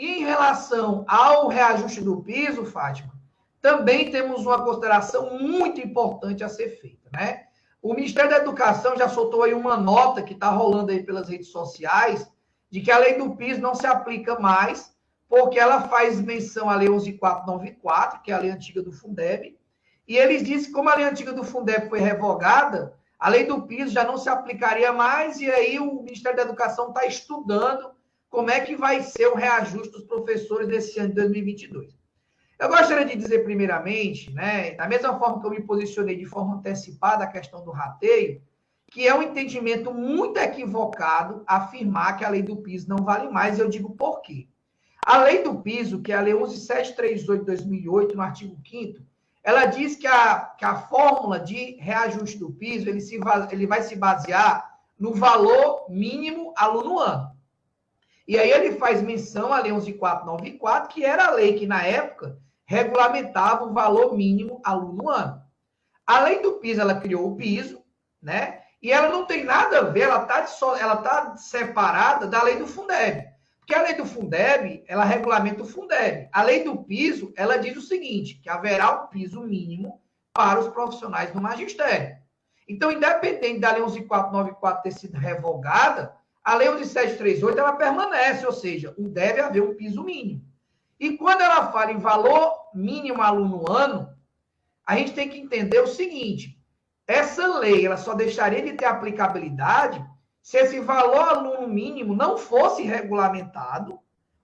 E em relação ao reajuste do piso, Fátima, também temos uma consideração muito importante a ser feita, né? O Ministério da Educação já soltou aí uma nota que está rolando aí pelas redes sociais de que a lei do piso não se aplica mais, porque ela faz menção à lei 11.494, que é a lei antiga do Fundeb, e eles dizem que como a lei antiga do Fundeb foi revogada, a lei do piso já não se aplicaria mais, e aí o Ministério da Educação está estudando como é que vai ser o reajuste dos professores desse ano de 2022. Eu gostaria de dizer, primeiramente, né, da mesma forma que eu me posicionei de forma antecipada a questão do rateio, que é um entendimento muito equivocado afirmar que a lei do piso não vale mais, e eu digo por quê. A lei do piso, que é a lei 11.738 de 2008, no artigo 5º, ela diz que a fórmula de reajuste do piso, ele vai se basear no valor mínimo aluno-ano. E aí ele faz menção à lei 11.494, que era a lei que, na época, regulamentava o valor mínimo aluno-ano. A lei do piso, ela criou o piso, né? E ela não tem nada a ver, ela tá separada da lei do Fundeb. Porque a lei do Fundeb, ela regulamenta o Fundeb. A lei do piso, ela diz o seguinte, que haverá um piso mínimo para os profissionais do magistério. Então, independente da lei 11.494 ter sido revogada, a lei 11.738, ela permanece, ou seja, deve haver um piso mínimo. E quando ela fala em valor mínimo aluno-ano, a gente tem que entender o seguinte, essa lei ela só deixaria de ter aplicabilidade se esse valor aluno mínimo não fosse regulamentado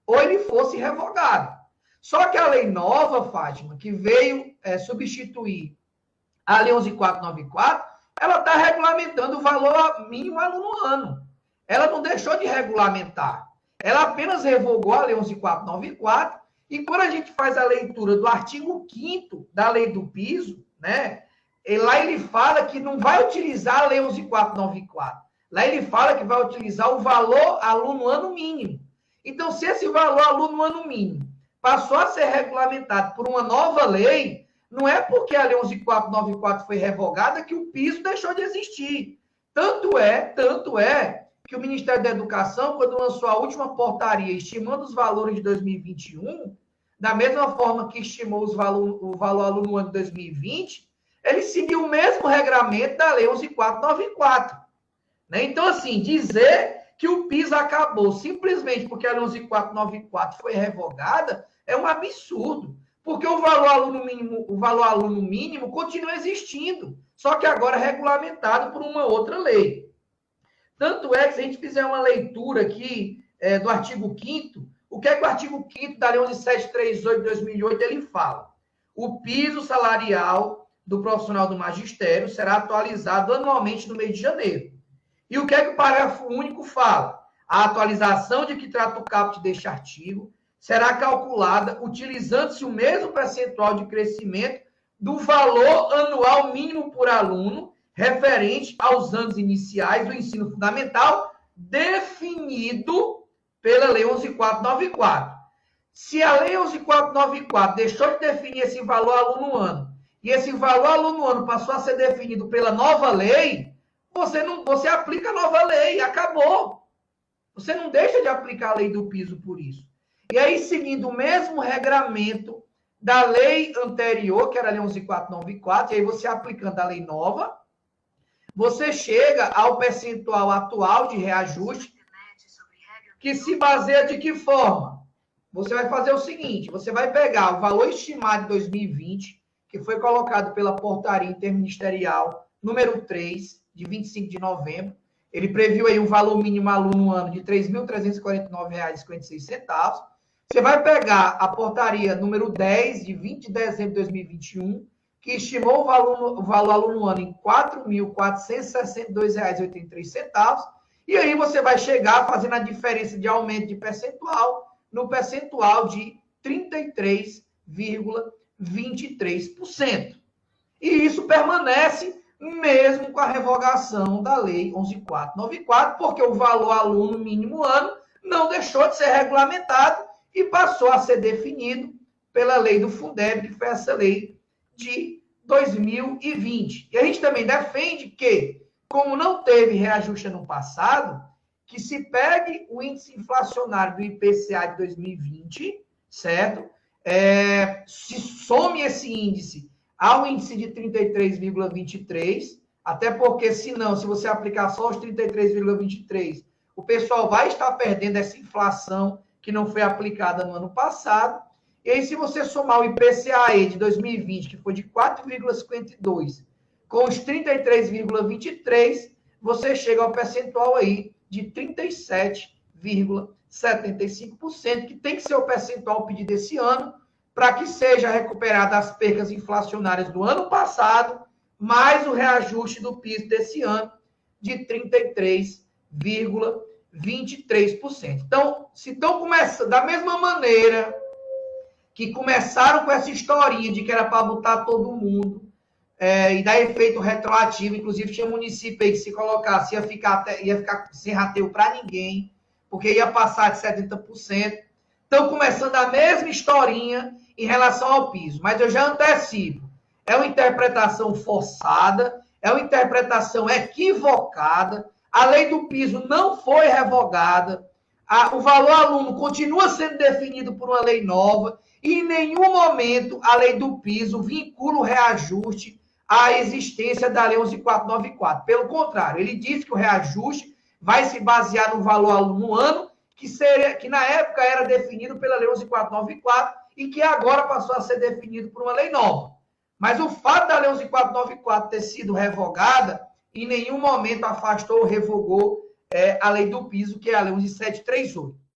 ou ele fosse revogado. Só que a lei nova, Fátima, que veio substituir a lei 11.494, ela está regulamentando o valor mínimo aluno-ano. Ela não deixou de regulamentar. Ela apenas revogou a lei 11.494 e quando a gente faz a leitura do artigo 5º da lei do piso, né, lá ele fala que não vai utilizar a lei 11.494. Lá ele fala que vai utilizar o valor aluno-ano mínimo. Então, se esse valor aluno-ano mínimo passou a ser regulamentado por uma nova lei, não é porque a lei 11.494 foi revogada que o piso deixou de existir. Tanto é que o Ministério da Educação, quando lançou a última portaria estimando os valores de 2021, da mesma forma que estimou o valor aluno-ano de 2020, ele seguiu o mesmo regramento da lei 11.494. Né? Então, assim, dizer que o piso acabou simplesmente porque a lei 11.494 foi revogada é um absurdo, porque o valor aluno mínimo continua existindo, só que agora é regulamentado por uma outra lei. Tanto é que se a gente fizer uma leitura aqui do artigo 5º, o que é que o artigo 5º da Lei 11.738 de 2008 ele fala? O piso salarial do profissional do magistério será atualizado anualmente no mês de janeiro. E o que é que o parágrafo único fala? A atualização de que trata o caput deste artigo será calculada utilizando-se o mesmo percentual de crescimento do valor anual mínimo por aluno referente aos anos iniciais do ensino fundamental, definido pela Lei 11.494. Se a Lei 11.494 deixou de definir esse valor aluno-ano, e esse valor aluno-ano passou a ser definido pela nova lei, você aplica a nova lei, acabou. Você não deixa de aplicar a lei do piso por isso. E aí, seguindo o mesmo regramento da lei anterior, que era a Lei 11.494, e aí você aplicando a lei nova, você chega ao percentual atual de reajuste, que se baseia de que forma? Você vai fazer o seguinte, você vai pegar o valor estimado de 2020, que foi colocado pela portaria interministerial número 3, de 25 de novembro, ele previu aí um valor mínimo aluno-ano de R$ 3.349,56. Você vai pegar a portaria número 10, de 20 de dezembro de 2021, que estimou o valor aluno-ano em R$ 4.462,83, e aí você vai chegar fazendo a diferença de aumento de percentual no percentual de 33,23%. E isso permanece mesmo com a revogação da Lei 11.494, porque o valor aluno mínimo ano não deixou de ser regulamentado e passou a ser definido pela lei do Fundeb, que foi essa lei de 2020. E a gente também defende que, como não teve reajuste no passado, que se pegue o índice inflacionário do IPCA de 2020, certo? Se some esse índice ao índice de 33,23, até porque, se você aplicar só os 33,23, o pessoal vai estar perdendo essa inflação que não foi aplicada no ano passado. E aí, se você somar o IPCA de 2020, que foi de 4,52, com os 33,23, você chega ao percentual aí de 37,75%, que tem que ser o percentual pedido esse ano, para que seja recuperada as percas inflacionárias do ano passado, mais o reajuste do piso desse ano de 33,23%. Então, se estão começando da mesma maneira que começaram com essa historinha de que era para botar todo mundo, e dar efeito retroativo, inclusive tinha município aí que se colocasse ia ficar sem rateio para ninguém, porque ia passar de 70%. Estão começando a mesma historinha em relação ao piso, mas eu já antecipo. É uma interpretação forçada, é uma interpretação equivocada, a lei do piso não foi revogada, o valor aluno continua sendo definido por uma lei nova, e em nenhum momento a lei do piso vincula o reajuste à existência da lei 11.494. Pelo contrário, ele diz que o reajuste vai se basear no valor aluno no ano, que na época era definido pela lei 11.494 e que agora passou a ser definido por uma lei nova. Mas o fato da lei 11.494 ter sido revogada, em nenhum momento afastou ou revogou a lei do piso, que é a lei 11.738.